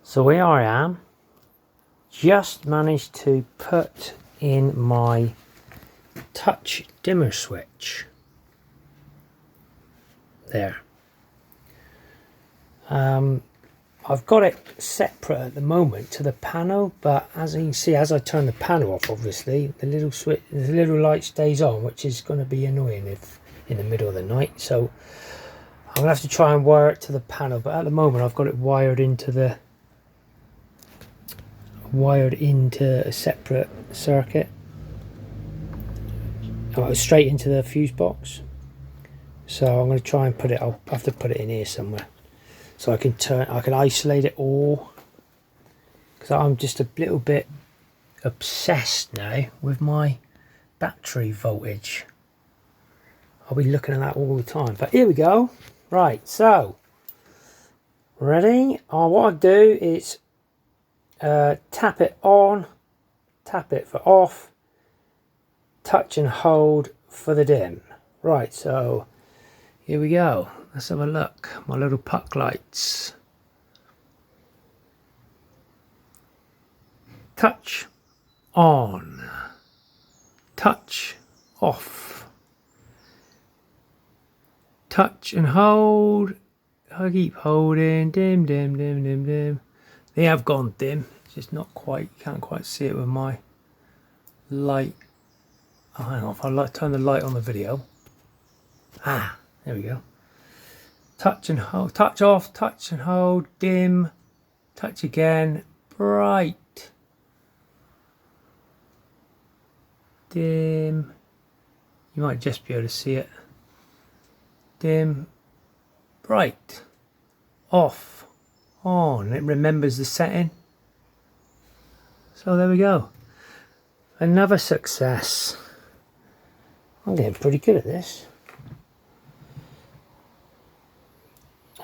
So here I am, just managed to put in my touch dimmer switch there. I've got it separate at the moment to the panel, but as you can see, as I turn the panel off, obviously the little switch, the little light stays on, which is going to be annoying if in the middle of the night. So I'm gonna have to try and wire it to the panel, but at the moment I've got it wired into a separate circuit, straight into the fuse box. So I'm going to try and put it, I'll have to put it in here somewhere so I can isolate it all, because I'm just a little bit obsessed now with my battery voltage. I'll be looking at that all the time. But here we go. Right, so ready. What I do is tap it on, tap it for off, touch and hold for the dim. Right, so here we go. Let's have a look. My little puck lights. Touch on, touch off, touch and hold. I keep holding. Dim, dim, dim, dim, dim. They have gone dim. It's just not quite, can't quite see it with my light. Oh, hang on, if I turn the light on the video. Ah, there we go. Touch and hold, touch off, touch and hold, dim, touch again, bright, dim. You might just be able to see it. Dim, bright, off, on. It remembers the setting. So there we go. Another success. I'm getting pretty good at this.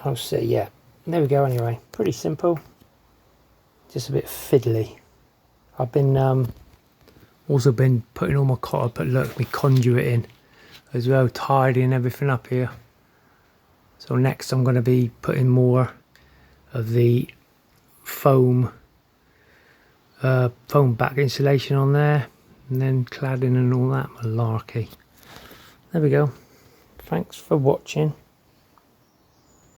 I'll see, yeah. There we go anyway. Pretty simple. Just a bit fiddly. I've been also been putting all my copper, look, my conduit in as well, tidying everything up here. So next I'm going to be putting more of the foam back insulation on there, and then cladding and all that malarkey. There we go. Thanks for watching.